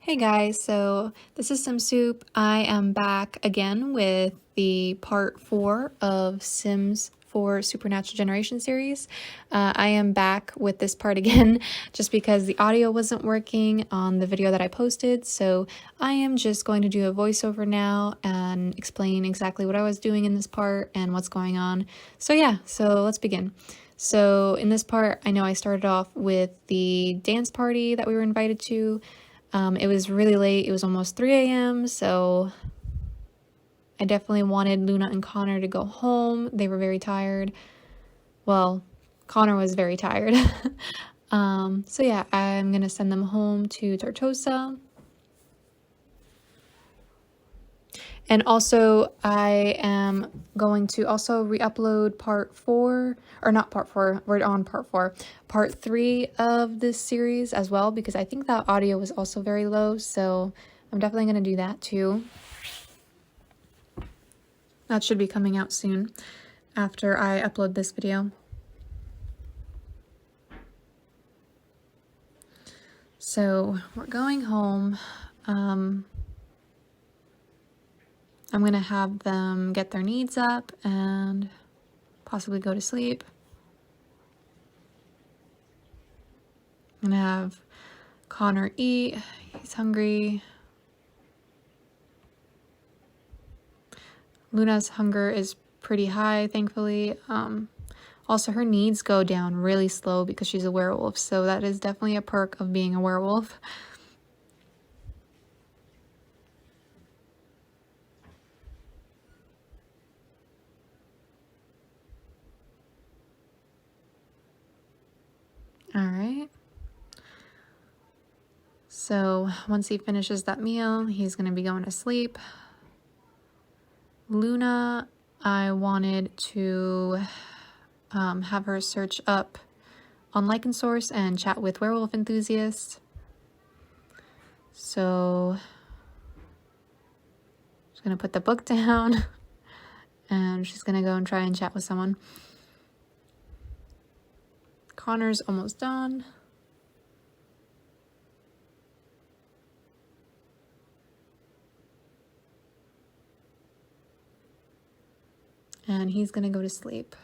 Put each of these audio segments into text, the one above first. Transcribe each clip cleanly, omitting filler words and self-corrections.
Hey guys, so this is Sim Soup. I am back again with the part 4 of Sims 4 Supernatural Generation series. I am back with this part again just because the audio wasn't working on the video that I posted, so I am just going to do a voiceover now and explain exactly what I was doing in this part and what's going on. So let's begin. So in this part, I know I started off with the dance party that we were invited to. It was really late. It was almost 3 a.m. So I definitely wanted Luna and Connor to go home. They were very tired. Well, Connor was very tired. I'm going to send them home to Tortosa. And also, I am going to also re-upload part 4, or not part 4, we're on part 4, part 3 of this series as well, because I think that audio was also very low, so I'm definitely going to do that too. That should be coming out soon after I upload this video. So, we're going home. I'm going to have them get their needs up and possibly go to sleep. I'm going to have Connor eat. He's hungry. Luna's hunger is pretty high, thankfully. Also, her needs go down really slow because she's a werewolf, so that is definitely a perk of being a werewolf. Alright. So, once he finishes that meal, he's going to be going to sleep. Luna, I wanted to have her search up on Lycan Source and chat with werewolf enthusiasts. So, she's going to put the book down and she's going to go and try and chat with someone. Connor's almost done. And he's going to go to sleep.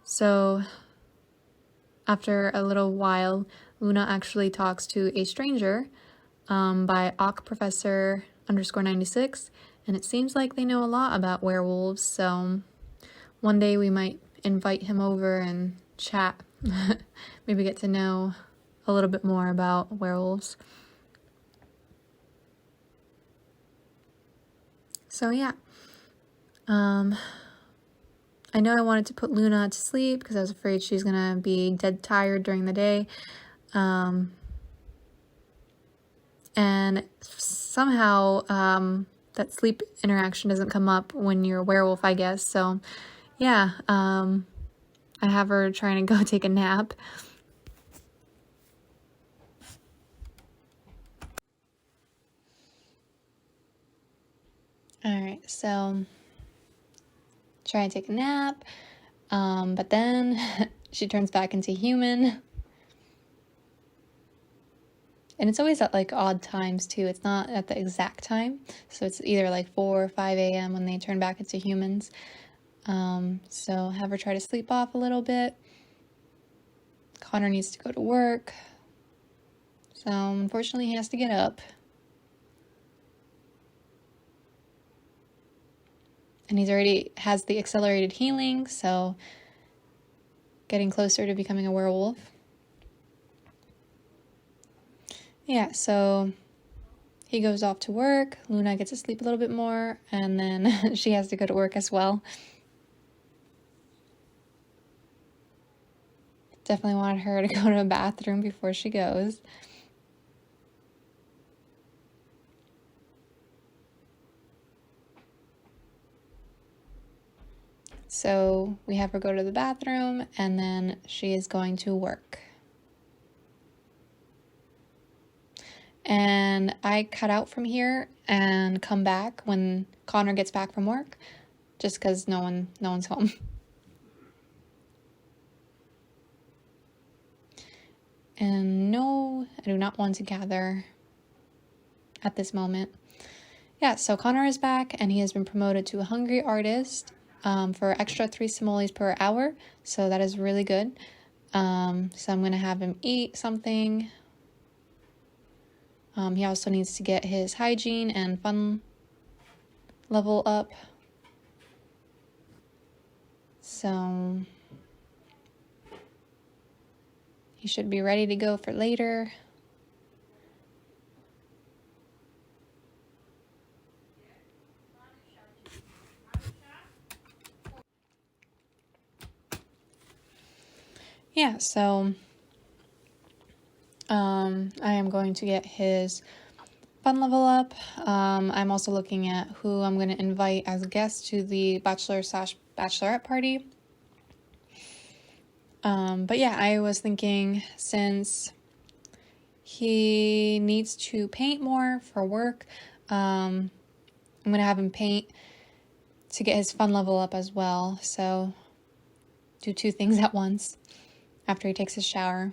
So, after a little while, Luna actually talks to a stranger by Professor _96, and it seems like they know a lot about werewolves, so one day we might invite him over and chat, maybe get to know a little bit more about werewolves. So yeah, I know I wanted to put Luna to sleep because I was afraid she's gonna be dead tired during the day. And somehow that sleep interaction doesn't come up when you're a werewolf, I guess. So yeah, I have her trying to go take a nap. Alright, so try to take a nap, but then she turns back into human. And it's always at like odd times too. It's not at the exact time. So it's either like 4 or 5 a.m. when they turn back into humans. So have her try to sleep off a little bit. Connor needs to go to work. So unfortunately he has to get up. And he's already has the accelerated healing, so getting closer to becoming a werewolf. Yeah, so he goes off to work. Luna gets to sleep a little bit more, and then she has to go to work as well. Definitely wanted her to go to a bathroom before she goes. So we have her go to the bathroom, and then she is going to work. And I cut out from here and come back when Connor gets back from work, just because no one's home. And no, I do not want to gather at this moment. Yeah, so Connor is back and he has been promoted to a hungry artist for extra 3 simoleons per hour. So that is really good. So I'm going to have him eat something. He also needs to get his hygiene and fun level up. So he should be ready to go for later. Yeah, so I am going to get his fun level up. I'm also looking at who I'm going to invite as guests to the bachelor/bachelorette party. But yeah, I was thinking since he needs to paint more for work, I'm going to have him paint to get his fun level up as well. So do 2 things at once after he takes his shower.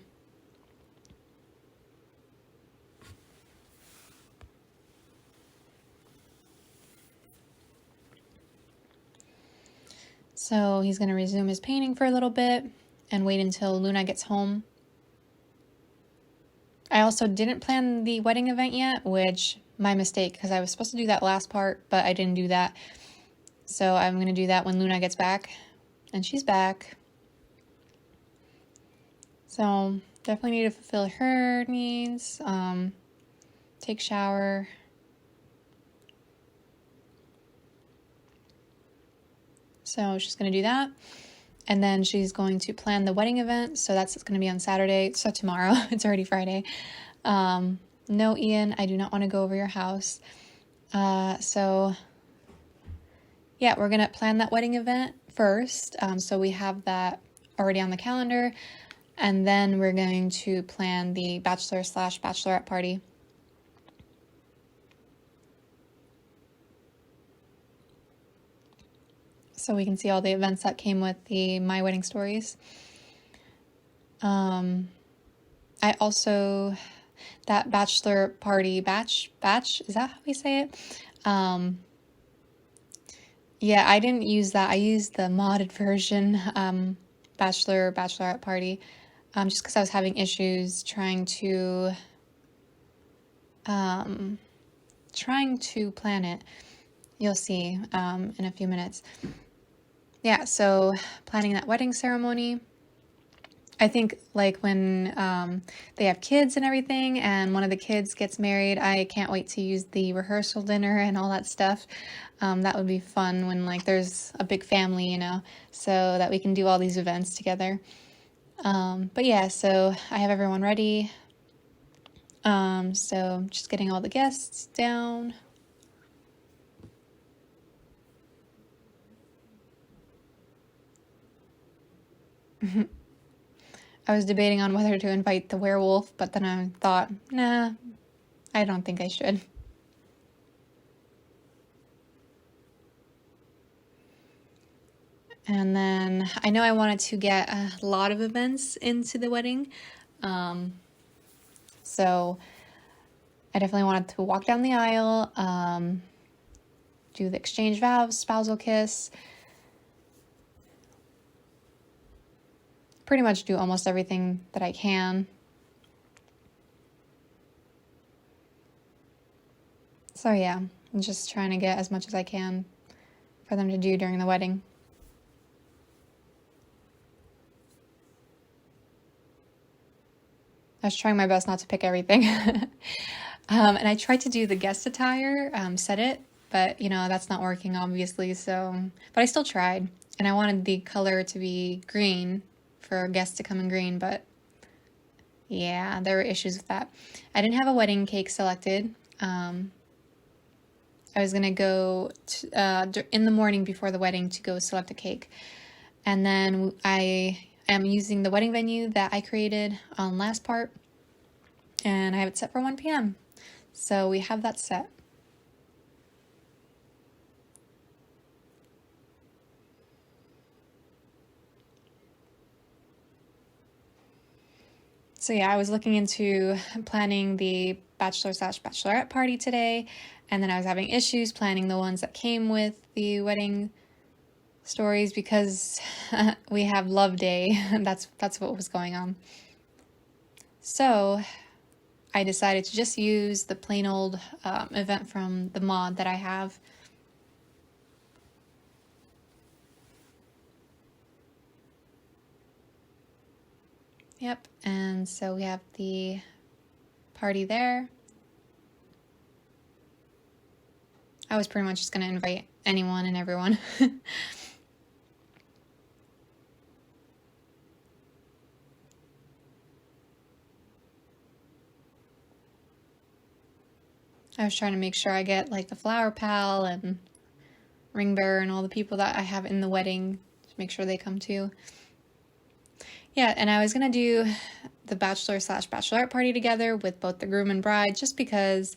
So he's going to resume his painting for a little bit and wait until Luna gets home. I also didn't plan the wedding event yet, which my mistake because I was supposed to do that last part, but I didn't do that. So I'm going to do that when Luna gets back, and she's back. So definitely need to fulfill her needs, take shower. So she's going to do that. And then she's going to plan the wedding event. So that's going to be on Saturday. So tomorrow. It's already Friday. No, Ian, I do not want to go over your house. So yeah, we're going to plan that wedding event first. So we have that already on the calendar. And then we're going to plan the bachelor/bachelorette party. So we can see all the events that came with the My Wedding Stories. I also, that bachelor party, batch, is that how we say it? Yeah, I didn't use that. I used the modded version, bachelorette party, just because I was having issues trying to plan it. You'll see in a few minutes. Yeah, so planning that wedding ceremony. I think like when they have kids and everything and one of the kids gets married, I can't wait to use the rehearsal dinner and all that stuff. That would be fun when like there's a big family, you know, so that we can do all these events together. But yeah, so I have everyone ready. So just getting all the guests down. I was debating on whether to invite the werewolf, but then I thought, nah, I don't think I should. And then I know I wanted to get a lot of events into the wedding. So I definitely wanted to walk down the aisle, do the exchange vows, spousal kiss, pretty much do almost everything that I can. So yeah, I'm just trying to get as much as I can for them to do during the wedding. I was trying my best not to pick everything. And I tried to do the guest attire, set it, but you know, that's not working obviously, so, but I still tried. And I wanted the color to be green for guests to come in green, but yeah, there were issues with that. I didn't have a wedding cake selected. I was gonna go in the morning before the wedding to go select a cake. And then I am using the wedding venue that I created on last part, and I have it set for 1 p.m. So we have that set. So yeah, I was looking into planning the bachelor/bachelorette party today, and then I was having issues planning the ones that came with the wedding stories because we have Love Day, and that's what was going on. So I decided to just use the plain old event from the mod that I have. Yep, and so we have the party there. I was pretty much just going to invite anyone and everyone. I was trying to make sure I get like the flower pal and ring bearer and all the people that I have in the wedding to make sure they come too. Yeah, and I was gonna do the bachelor/bachelorette party together with both the groom and bride just because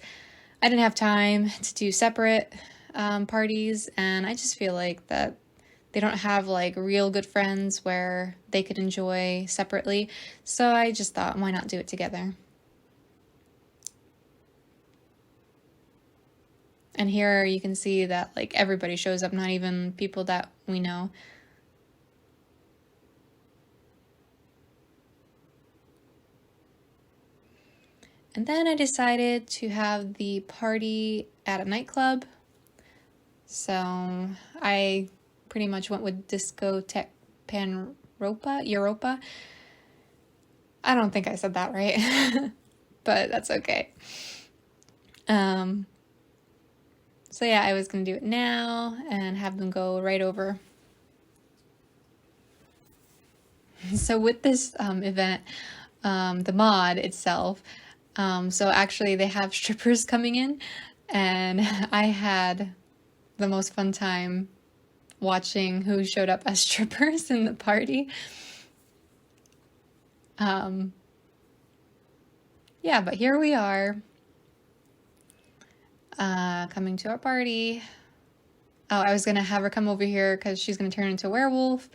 I didn't have time to do separate parties, and I just feel like that they don't have like real good friends where they could enjoy separately. So I just thought, why not do it together? And here you can see that like everybody shows up, not even people that we know. And then I decided to have the party at a nightclub. So I pretty much went with Discotheque Europa. I don't think I said that right, but that's okay. So yeah, I was gonna do it now and have them go right over. So with this event, the mod itself, so actually they have strippers coming in, and I had the most fun time watching who showed up as strippers in the party. Yeah, but here we are, coming to our party. Oh, I was gonna have her come over here because she's gonna turn into a werewolf.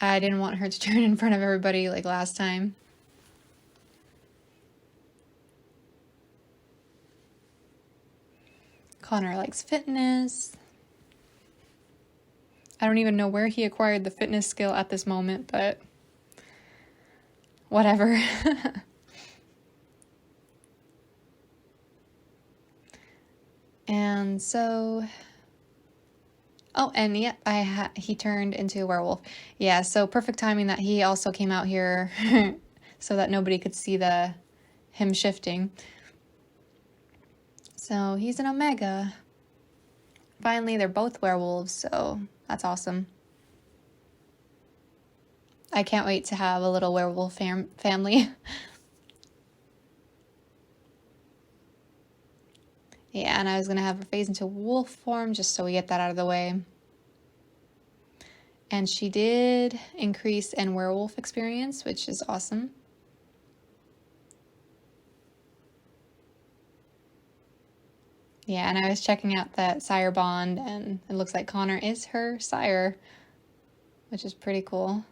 I didn't want her to turn in front of everybody like last time. Connor likes fitness. I don't even know where he acquired the fitness skill at this moment, but whatever. And so, oh, and yep, he turned into a werewolf. Yeah, so perfect timing that he also came out here so that nobody could see him shifting. So he's an Omega. Finally, they're both werewolves, so that's awesome. I can't wait to have a little werewolf family. Yeah, and I was going to have her phase into wolf form just so we get that out of the way. And she did increase in werewolf experience, which is awesome. Yeah, and I was checking out that sire bond, and it looks like Connor is her sire, which is pretty cool.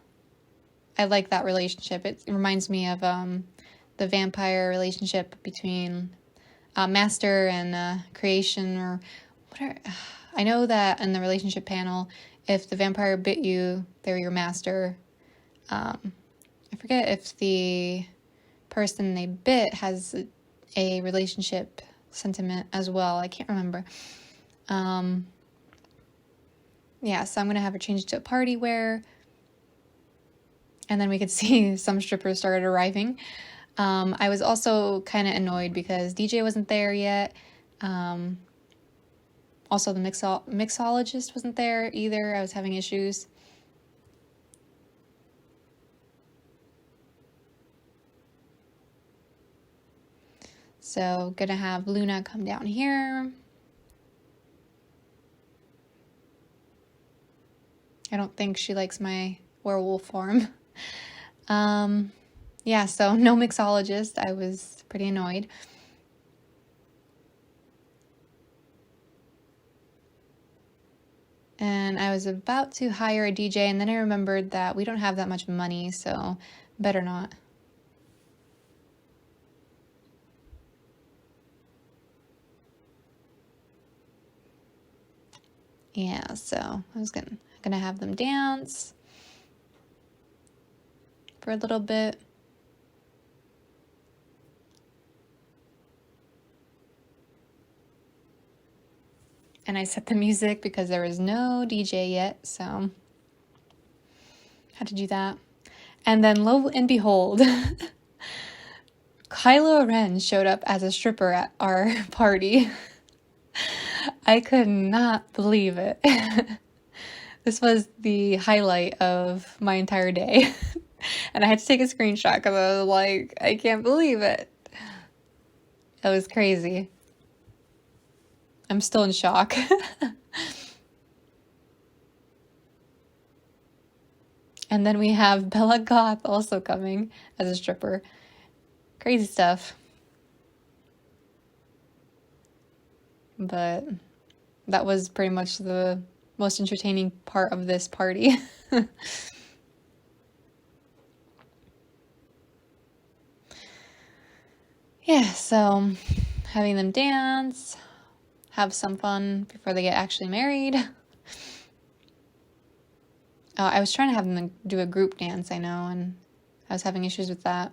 I like that relationship. It reminds me of the vampire relationship between master and creation, or whatever. I know that in the relationship panel, if the vampire bit you, they're your master. I forget if the person they bit has a relationship sentiment as well. I can't remember. Yeah, so I'm going to have her change to a party wear. And then we could see some strippers started arriving. I was also kind of annoyed because DJ wasn't there yet. Also, the mixologist wasn't there either. I was having issues. So, gonna have Luna come down here. I don't think she likes my werewolf form. Yeah, so no mixologist. I was pretty annoyed. And I was about to hire a DJ, and then I remembered that we don't have that much money, so better not. yeah, so I was gonna have them dance for a little bit. And I set the music because there was no DJ yet, so had to do that. And then lo and behold, Kylo Ren showed up as a stripper at our party. I could not believe it. This was the highlight of my entire day. And I had to take a screenshot because I was like, I can't believe it. It was crazy. I'm still in shock. And then we have Bella Goth also coming as a stripper. Crazy stuff. But that was pretty much the most entertaining part of this party. Yeah, so having them dance, have some fun before they get actually married. I was trying to have them do a group dance, I know, and I was having issues with that.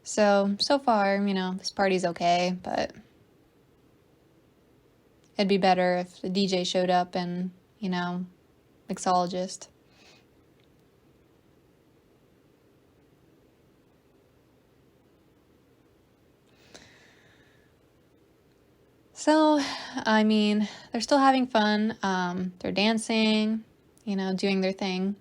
So far, this party's okay, but it'd be better if the DJ showed up and, mixologist. So, they're still having fun. They're dancing, doing their thing.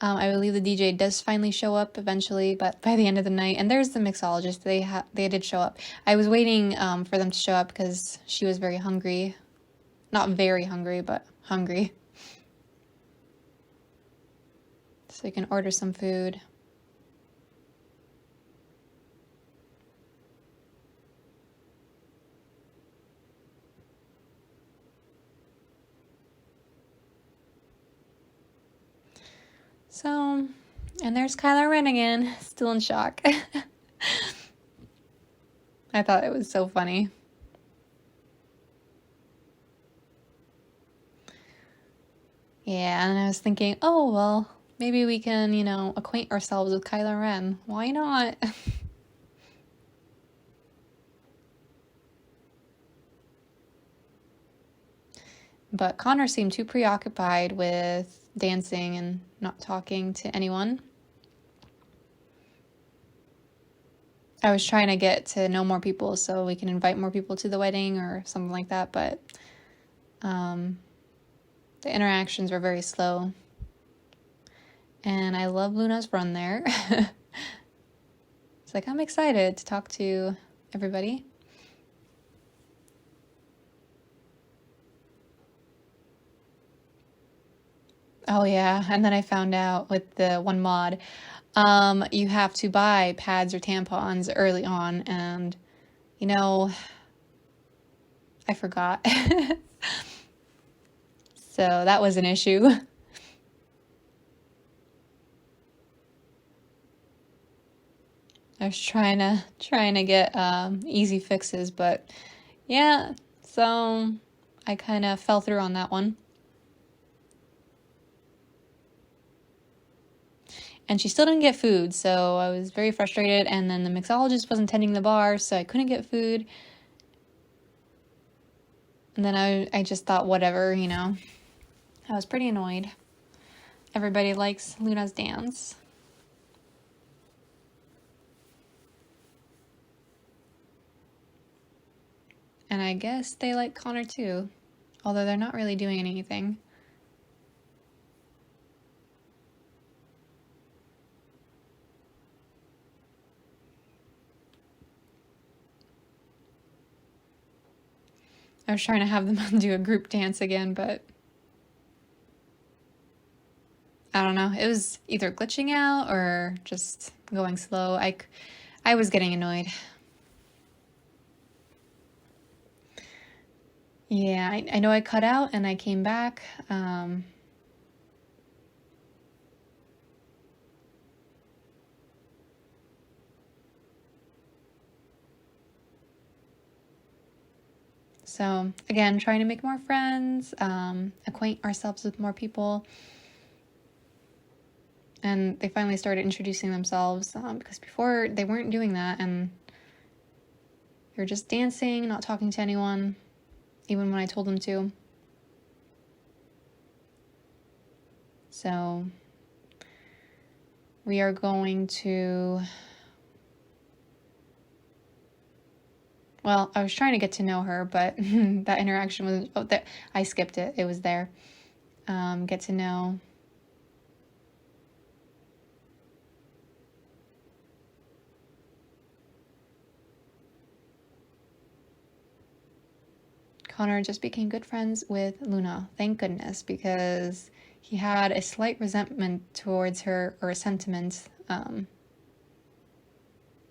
I believe the DJ does finally show up eventually, but by the end of the night, and there's the mixologist, they did show up. I was waiting for them to show up because she was very hungry. Not very hungry, but hungry. So you can order some food. So, and there's Kylo Ren again, still in shock. I thought it was so funny. Yeah, and I was thinking, oh, well, maybe we can, acquaint ourselves with Kylo Ren. Why not? But Connor seemed too preoccupied with dancing and not talking to anyone. I was trying to get to know more people so we can invite more people to the wedding or something like that, but the interactions were very slow. And I love Luna's run there. It's like, I'm excited to talk to everybody. Oh yeah, and then I found out with the one mod, you have to buy pads or tampons early on, and I forgot. So that was an issue. I was trying to get easy fixes, but yeah, so I kind of fell through on that one. And she still didn't get food, so I was very frustrated, and then the mixologist wasn't tending the bar, so I couldn't get food. And then I just thought, whatever, I was pretty annoyed. Everybody likes Luna's dance. And I guess they like Connor too, although they're not really doing anything. I was trying to have them do a group dance again, but I don't know. It was either glitching out or just going slow. I was getting annoyed. Yeah, I know I cut out and I came back. So again, trying to make more friends, acquaint ourselves with more people. And they finally started introducing themselves, because before they weren't doing that, and they were just dancing, not talking to anyone, even when I told them to. So we are going to, well, I was trying to get to know her, but that interaction was, I skipped it. It was there. Get to know. Connor just became good friends with Luna, thank goodness, because he had a slight resentment towards her, or a sentiment,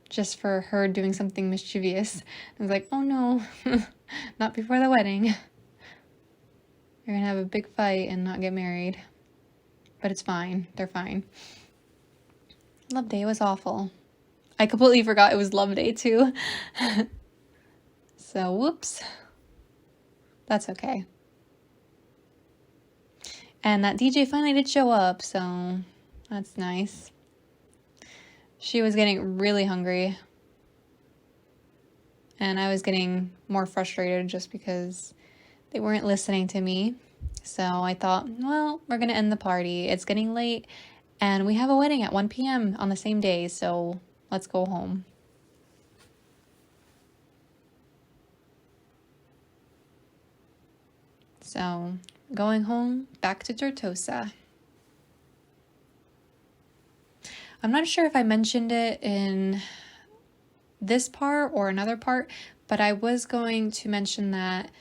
just for her doing something mischievous. I was like, oh no, not before the wedding. You're gonna have a big fight and not get married. But it's fine, they're fine. Love Day was awful. I completely forgot it was Love Day too. So, whoops. That's okay. And that DJ finally did show up, so that's nice. She was getting really hungry. And I was getting more frustrated just because they weren't listening to me. So I thought, well, we're going to end the party. It's getting late, and we have a wedding at 1 p.m. on the same day, so let's go home. So, going home, back to Tortosa. I'm not sure if I mentioned it in this part or another part, but I was going to mention that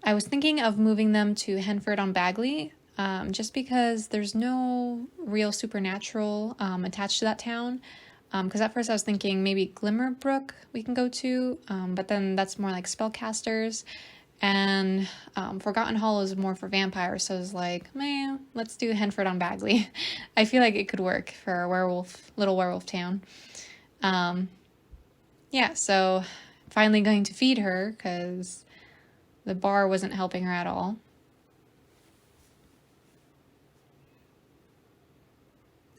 I was thinking of moving them to Henford on Bagley, just because there's no real supernatural attached to that town. Because at first I was thinking maybe Glimmerbrook we can go to, but then that's more like spellcasters. And Forgotten Hollow is more for vampires, so I was like, man, let's do Henford on Bagley. I feel like it could work for a little werewolf town. Yeah, so finally going to feed her, because the bar wasn't helping her at all.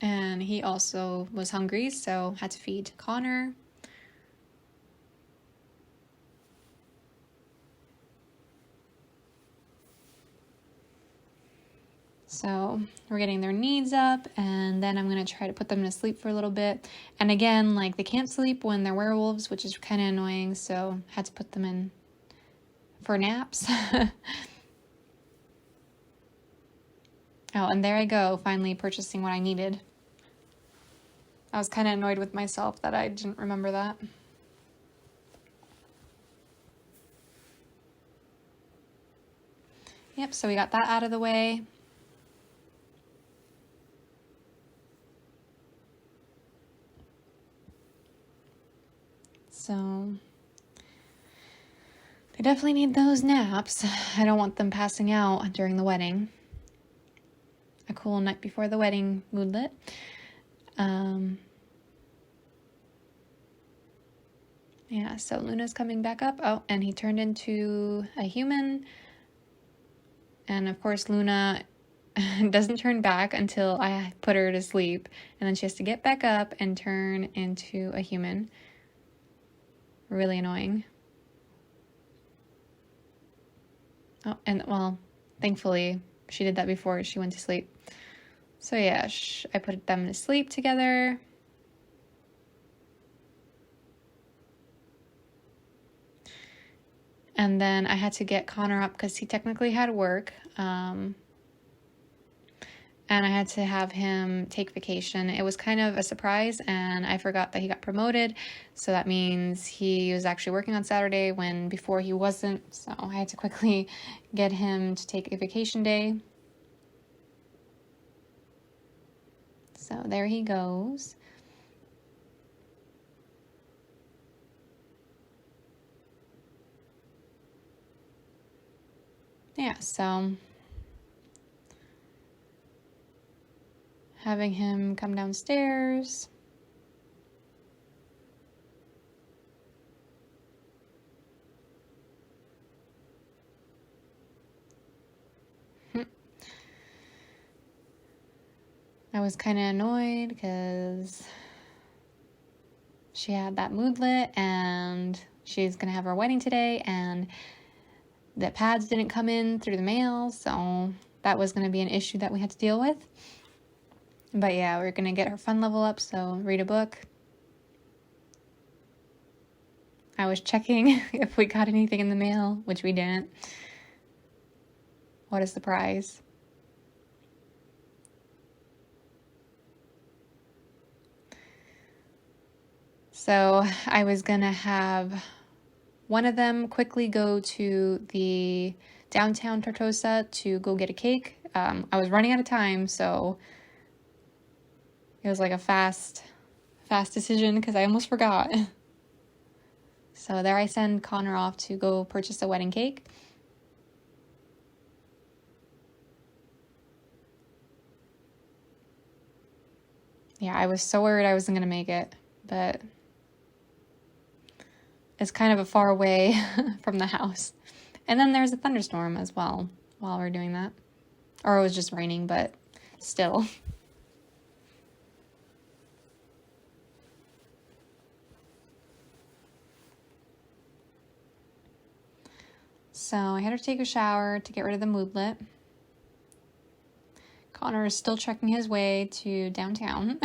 And he also was hungry, so had to feed Connor. So we're getting their needs up, and then I'm going to try to put them to sleep for a little bit. And again, like, they can't sleep when they're werewolves, which is kind of annoying, so had to put them in for naps. Oh, and there I go, finally purchasing what I needed. I was kind of annoyed with myself that I didn't remember that. Yep, so we got that out of the way. So they definitely need those naps. I don't want them passing out during the wedding. A cool night before the wedding moodlet. Yeah, so Luna's coming back up. Oh, and he turned into a human. And of course, Luna doesn't turn back until I put her to sleep. And then she has to get back up and turn into a human. Really annoying. Oh, and well, thankfully, she did that before she went to sleep. So yeah, I put them to sleep together. And then I had to get Connor up because he technically had work. And I had to have him take vacation. It was kind of a surprise, and I forgot that he got promoted. So that means he was actually working on Saturday when before he wasn't. So I had to quickly get him to take a vacation day. So there he goes. Yeah, so having him come downstairs. I was kind of annoyed because she had that moodlet and she's going to have her wedding today, and the pads didn't come in through the mail, so that was going to be an issue that we had to deal with. But yeah, we're going to get her fun level up, so read a book. I was checking if we got anything in the mail, which we didn't. What a surprise. So I was going to have one of them quickly go to the downtown Tortosa to go get a cake. I was running out of time, so it was like a fast decision because I almost forgot. So there I send Connor off to go purchase a wedding cake. Yeah, I was so worried I wasn't going to make it, but it's kind of a far away from the house. And then there's a thunderstorm as well while we're doing that. Or it was just raining, but still. So I had her take a shower to get rid of the moodlet. Connor is still trekking his way to downtown.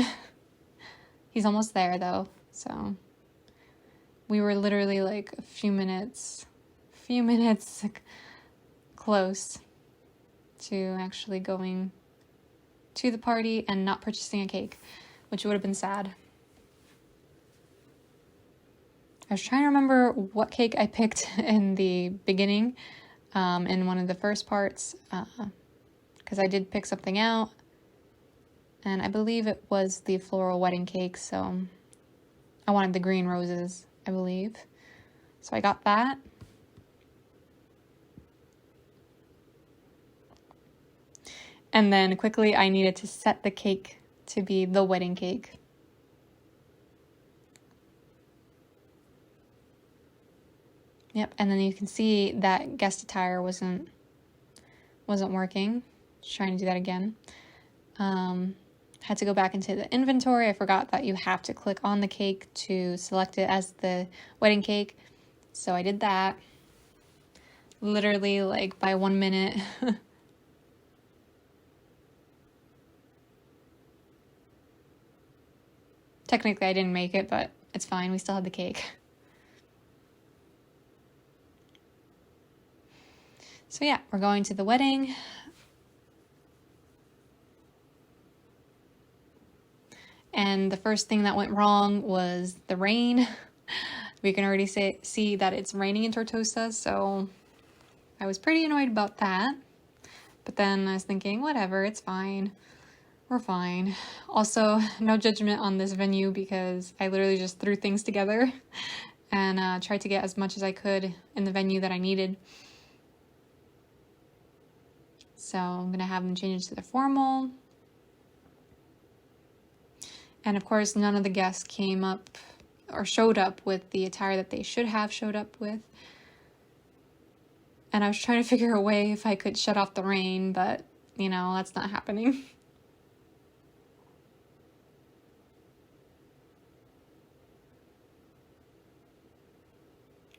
He's almost there though, so we were literally like a few minutes close to actually going to the party and not purchasing a cake, which would have been sad. I was trying to remember what cake I picked in the beginning, in one of the first parts, because I did pick something out, and I believe it was the floral wedding cake, so I wanted the green roses, I believe. So I got that. And then quickly I needed to set the cake to be the wedding cake. Yep, and then you can see that guest attire wasn't working. Just trying to do that again. Had to go back into the inventory. I forgot that you have to click on the cake to select it as the wedding cake. So I did that. Literally like by 1 minute. Technically I didn't make it, but it's fine. We still had the cake. So yeah, we're going to the wedding. And the first thing that went wrong was the rain. We can already see that it's raining in Tortosa, so I was pretty annoyed about that. But then I was thinking, whatever, it's fine. We're fine. Also, no judgment on this venue because I literally just threw things together and tried to get as much as I could in the venue that I needed. So I'm going to have them change it to the formal. And of course, none of the guests came up or showed up with the attire that they should have showed up with. And I was trying to figure a way if I could shut off the rain, but, you know, that's not happening.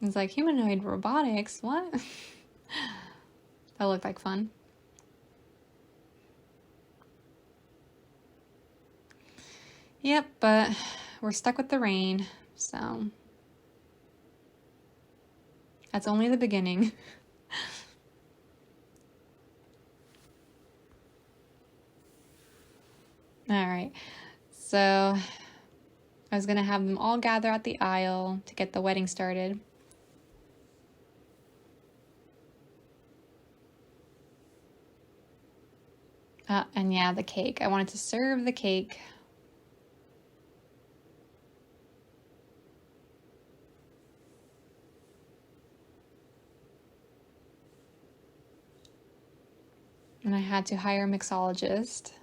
It's like, humanoid robotics, what? That looked like fun. Yep, but we're stuck with the rain, so that's only the beginning. All right, so I was gonna have them all gather at the aisle to get the wedding started. And yeah, the cake. I wanted to serve the cake. And I had to hire a mixologist.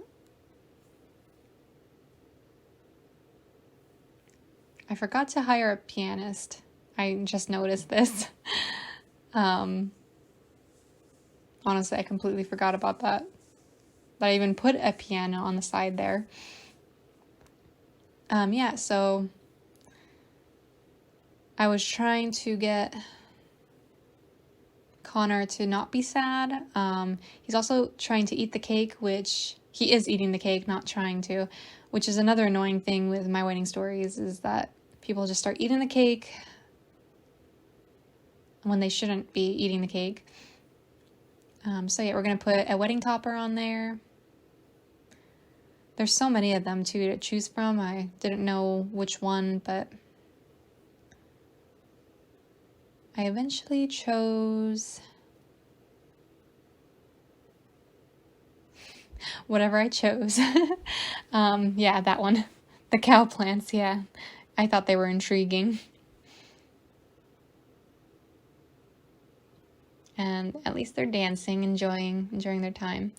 I forgot to hire a pianist. I just noticed this. Honestly, I completely forgot about that. that I even put a piano on the side there. Yeah, so I was trying to get Connor to not be sad. He's also trying to eat the cake, which he is eating the cake, not trying to, which is another annoying thing with my wedding stories, is that people just start eating the cake when they shouldn't be eating the cake. So yeah, we're going to put a wedding topper on there. There's so many of them too to choose from. I didn't know which one, but I eventually chose whatever I chose. Yeah, that one. The cow plants, yeah. I thought they were intriguing. And at least they're dancing, enjoying their time.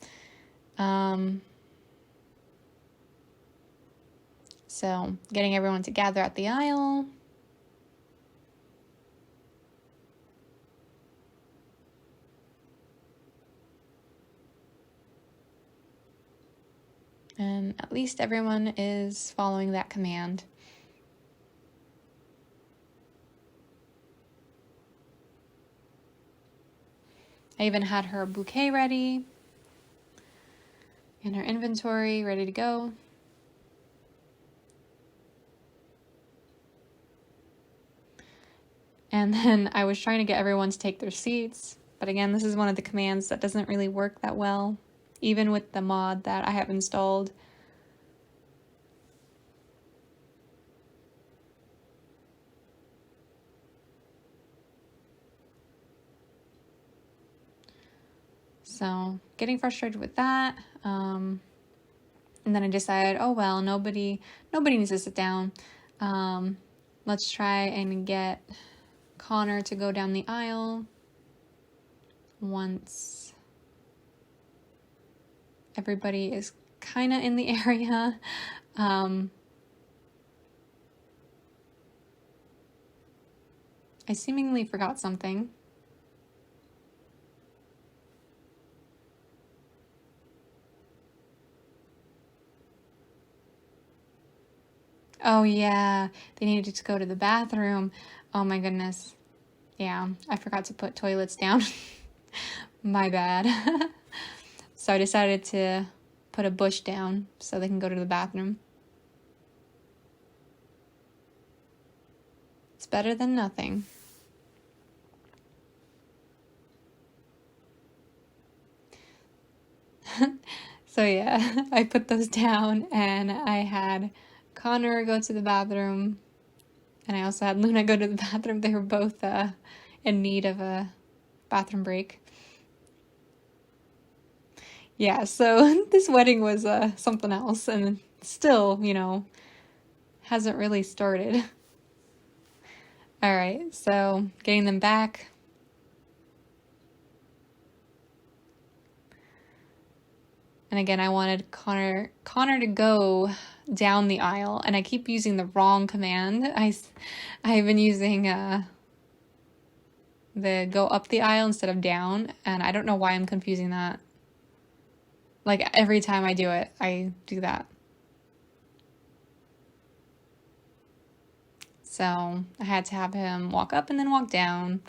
So getting everyone to gather at the aisle. And at least everyone is following that command. I even had her bouquet ready and her inventory ready to go. And then I was trying to get everyone to take their seats. But again, this is one of the commands that doesn't really work that well, even with the mod that I have installed. So getting frustrated with that. And then I decided, oh well, nobody needs to sit down. Let's try and get Connor to go down the aisle once everybody is kind of in the area. I seemingly forgot something. Oh yeah, they needed to go to the bathroom. Oh my goodness. Yeah, I forgot to put toilets down. My bad. So I decided to put a bush down so they can go to the bathroom. It's better than nothing. So yeah, I put those down and I had Connor go to the bathroom and I also had Luna go to the bathroom. They were both in need of a bathroom break. Yeah, so this wedding was something else and still, hasn't really started. All right, so getting them back. And again, I wanted Connor to go down the aisle, and I keep using the wrong command. I've been using the go up the aisle instead of down, and I don't know why I'm confusing that. Like every time I do it, I do that. So I had to have him walk up and then walk down.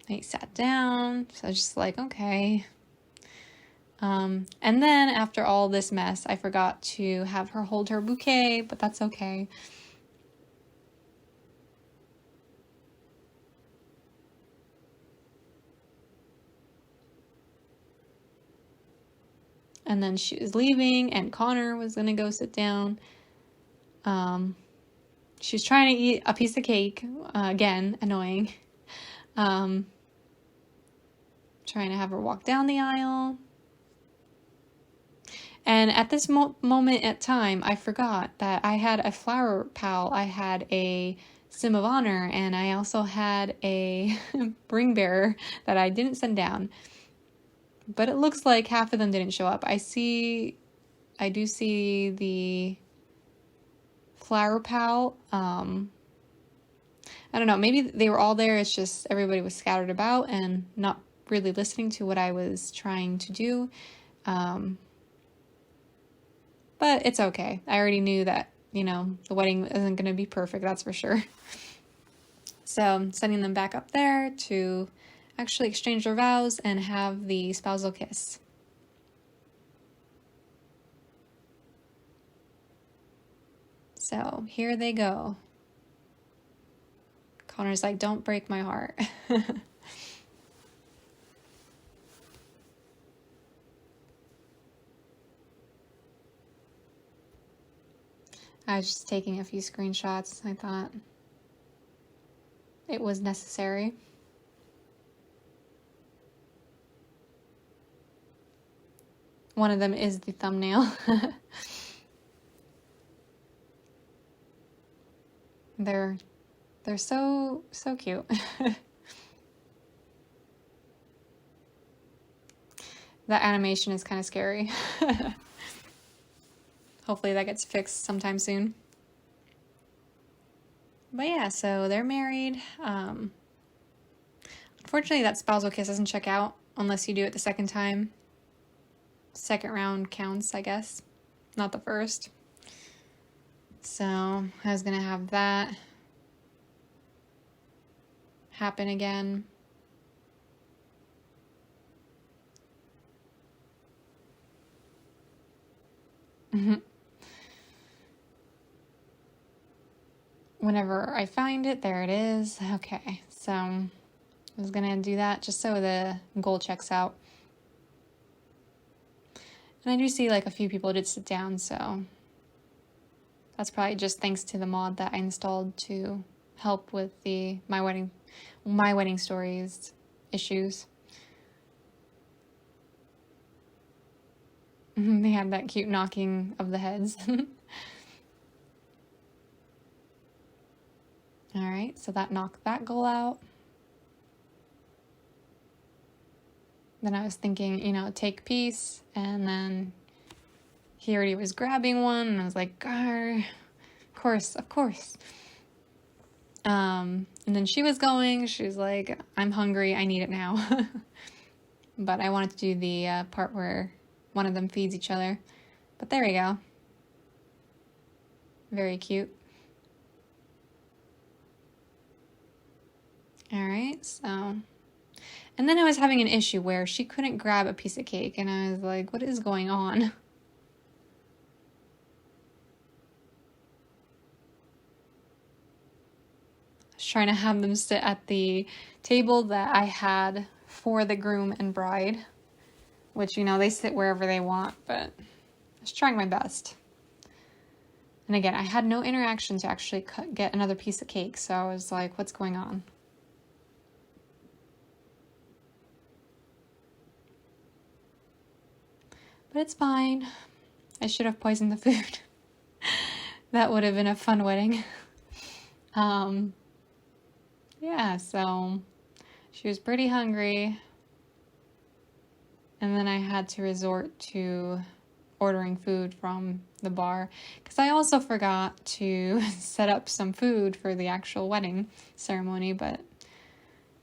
He sat down, so I was just like, okay. And then after all this mess, I forgot to have her hold her bouquet, but that's okay. And then she was leaving, and Connor was gonna go sit down. She was trying to eat a piece of cake, again, annoying. Trying to have her walk down the aisle. And at this moment at time, I forgot that I had a flower pal, I had a sim of honor, and I also had a ring bearer that I didn't send down. But it looks like half of them didn't show up. I do see the flower pal. I don't know, maybe they were all there, it's just everybody was scattered about and not really listening to what I was trying to do. But it's okay. I already knew that, you know, the wedding isn't going to be perfect, that's for sure. So I'm sending them back up there to actually exchange their vows and have the spousal kiss. So here they go. Connor's like, don't break my heart. I was just taking a few screenshots. I thought it was necessary. One of them is the thumbnail. They're so cute. That animation is kind of scary. Hopefully that gets fixed sometime soon. But yeah, so they're married. Unfortunately, that spousal kiss doesn't check out unless you do it the second time. Second round counts, I guess. Not the first. So I was going to have that happen again. Whenever I find it, there it is. Okay, so I was gonna do that just so the goal checks out. And I do see like a few people did sit down, so that's probably just thanks to the mod that I installed to help with the my wedding stories issues. They had that cute knocking of the heads. All right, so that knocked that goal out. Then I was thinking, you know, take peace, and then he already was grabbing one, and I was like, of course. And then she was like, I'm hungry, I need it now. But I wanted to do the part where one of them feeds each other. But there we go. Very cute. All right, so... And then I was having an issue where she couldn't grab a piece of cake, and I was like, what is going on? I was trying to have them sit at the table that I had for the groom and bride, which, you know, they sit wherever they want, but I was trying my best. And again, I had no interaction to actually get another piece of cake, so I was like, what's going on? But it's fine. I should have poisoned the food. That would have been a fun wedding. Yeah, so she was pretty hungry. And then I had to resort to ordering food from the bar, because I also forgot to set up some food for the actual wedding ceremony. But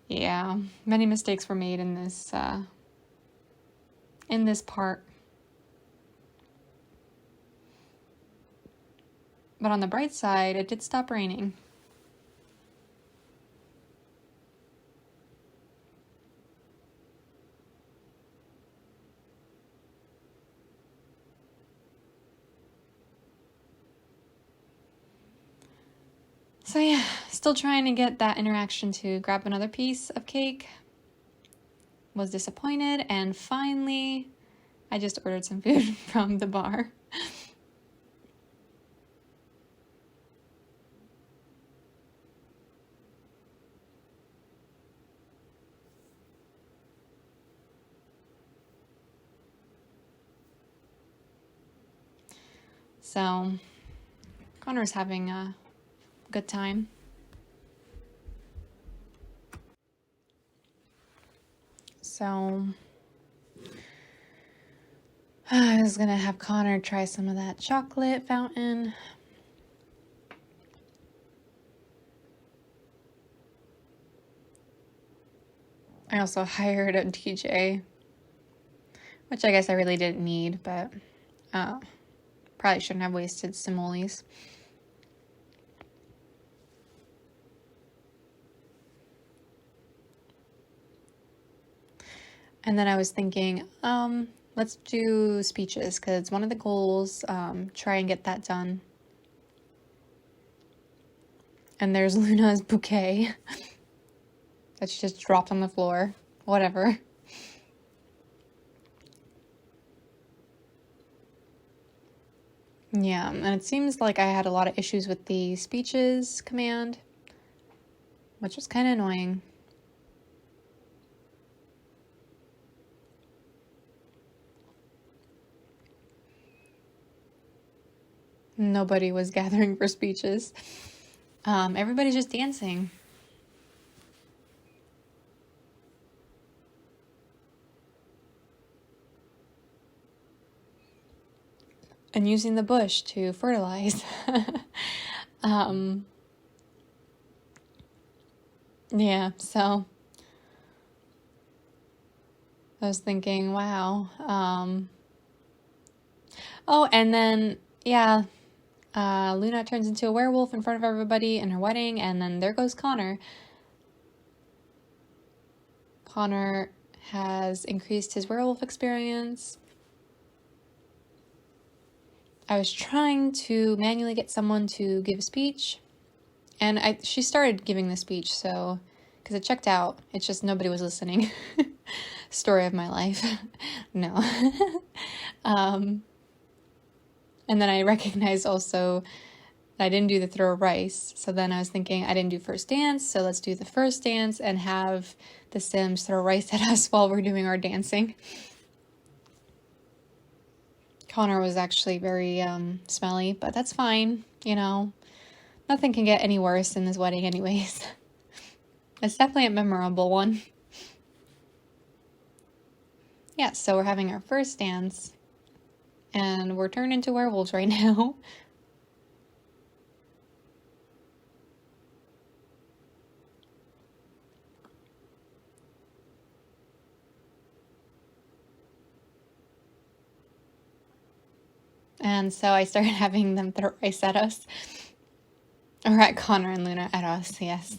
yeah, many mistakes were made in this part. But on the bright side, it did stop raining. So yeah, still trying to get that interaction to grab another piece of cake. Was disappointed, and finally, I just ordered some food from the bar. So, Connor's having a good time. So, I was gonna have Connor try some of that chocolate fountain. I also hired a DJ, which I guess I really didn't need, but probably shouldn't have wasted simoleons. And then I was thinking, let's do speeches, because it's one of the goals, try and get that done. And there's Luna's bouquet that she just dropped on the floor. Whatever. Yeah, and it seems like I had a lot of issues with the speeches command, which was kind of annoying. Nobody was gathering for speeches. Everybody's just dancing. And using the bush to fertilize. Yeah, so I was thinking, wow. Oh, and then, yeah, Luna turns into a werewolf in front of everybody in her wedding, and then there goes Connor. Connor has increased his werewolf experience. I was trying to manually get someone to give a speech, and she started giving the speech, so, because it checked out, it's just nobody was listening. Story of my life. No. And then I recognized also that I didn't do the throw of rice, so then I was thinking I didn't do first dance, so let's do the first dance and have the Sims throw rice at us while we're doing our dancing. Connor was actually very smelly, but that's fine, you know. Nothing can get any worse in this wedding anyways. It's definitely a memorable one. Yeah, so we're having our first dance, and we're turned into werewolves right now. And so I started having them throw rice at us. Or at Connor and Luna, at us, yes.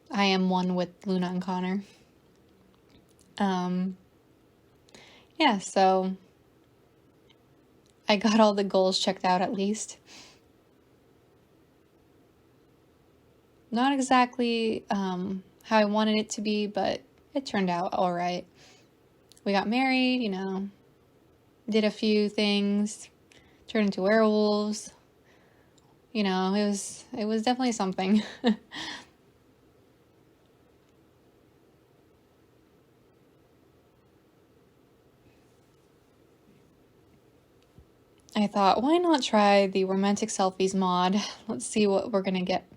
I am one with Luna and Connor. Yeah, so I got all the goals checked out at least. Not exactly how I wanted it to be, but it turned out all right. We got married, you know, did a few things, turned into werewolves. You know, it was definitely something. I thought, why not try the Romantic Selfies mod? Let's see what we're gonna get.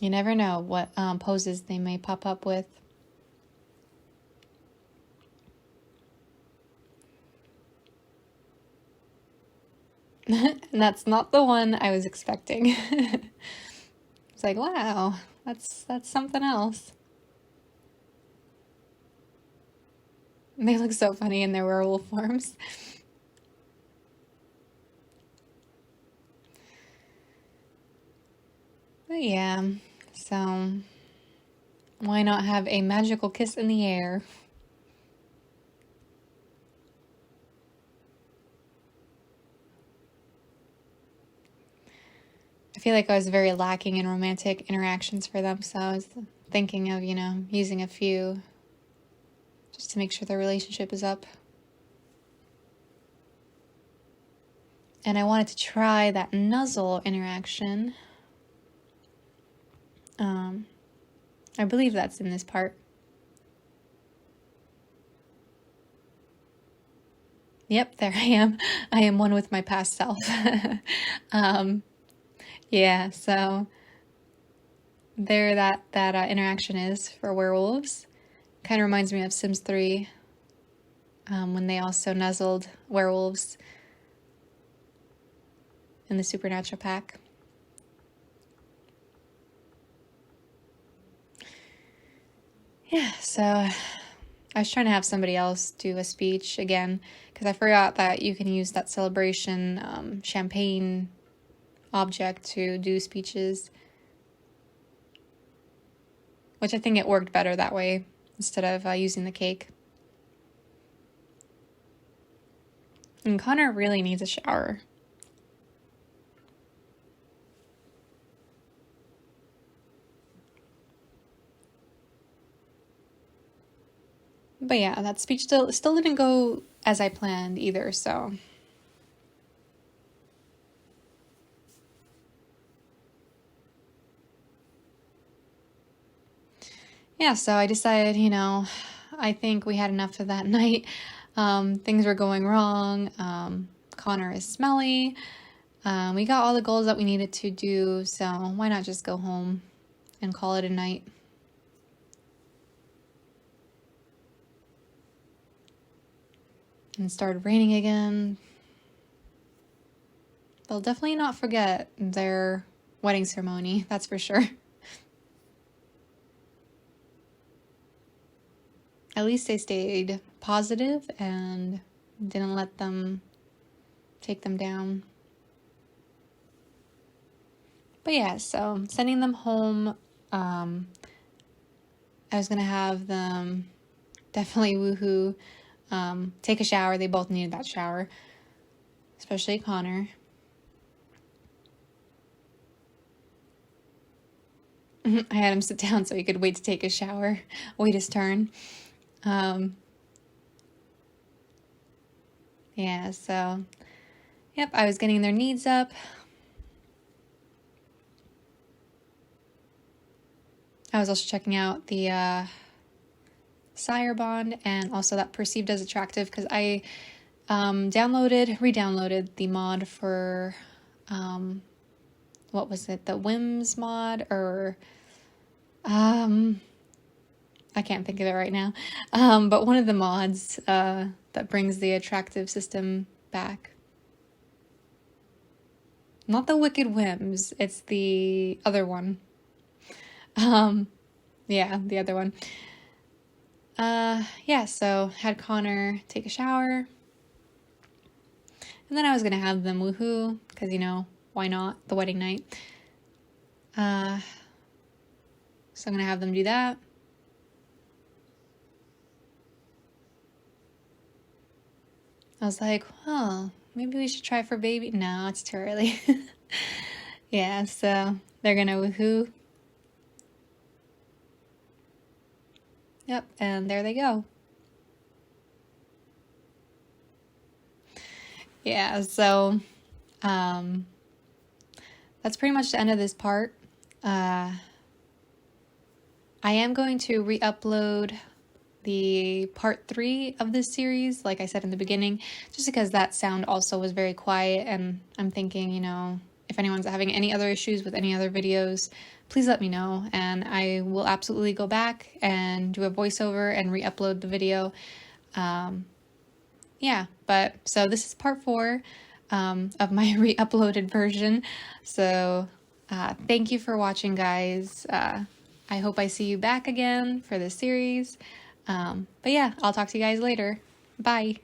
You never know what poses they may pop up with. And that's not the one I was expecting. It's like, wow, that's something else. They look so funny in their werewolf forms. But yeah, so why not have a magical kiss in the air? I feel like I was very lacking in romantic interactions for them, so I was thinking of, you know, using a few just to make sure their relationship is up. And I wanted to try that nuzzle interaction. I believe that's in this part. Yep, there I am. I am one with my past self. Yeah, so there that interaction is for werewolves. Kind of reminds me of Sims 3, when they also nuzzled werewolves in the Supernatural pack. Yeah, so I was trying to have somebody else do a speech again, because I forgot that you can use that celebration champagne object to do speeches, which I think it worked better that way instead of using the cake. And Connor really needs a shower. But yeah, that speech still didn't go as I planned either, so. Yeah, so I decided, I think we had enough of that night. Things were going wrong. Connor is smelly. We got all the goals that we needed to do, so why not just go home and call it a night? And it started raining again. They'll definitely not forget their wedding ceremony, that's for sure. At least they stayed positive and didn't let them take them down. But yeah, so sending them home, I was gonna have them definitely woohoo, take a shower. They both needed that shower, especially Connor. I had him sit down so he could wait to take a shower, wait his turn. Yeah, so, yep, I was getting their needs up. I was also checking out the sire bond and also that perceived as attractive, because I re-downloaded the mod for, what was it, the whims mod, or, I can't think of it right now, but one of the mods that brings the attractive system back. Not the Wicked Whims, it's the other one. Yeah, the other one. Yeah, so had Connor take a shower. And then I was gonna have them woohoo, because, why not? The wedding night. So I'm gonna have them do that. I was like, maybe we should try for baby. No, it's too early. Yeah, so they're gonna woohoo. Yep, and there they go. Yeah, so that's pretty much the end of this part. I am going to re-upload the part 3 of this series, like I said in the beginning, just because that sound also was very quiet, and I'm thinking, if anyone's having any other issues with any other videos, please let me know, and I will absolutely go back and do a voiceover and re-upload the video. Yeah, but so this is part 4 of my re-uploaded version. So thank you for watching, guys. I hope I see you back again for this series. But yeah, I'll talk to you guys later. Bye.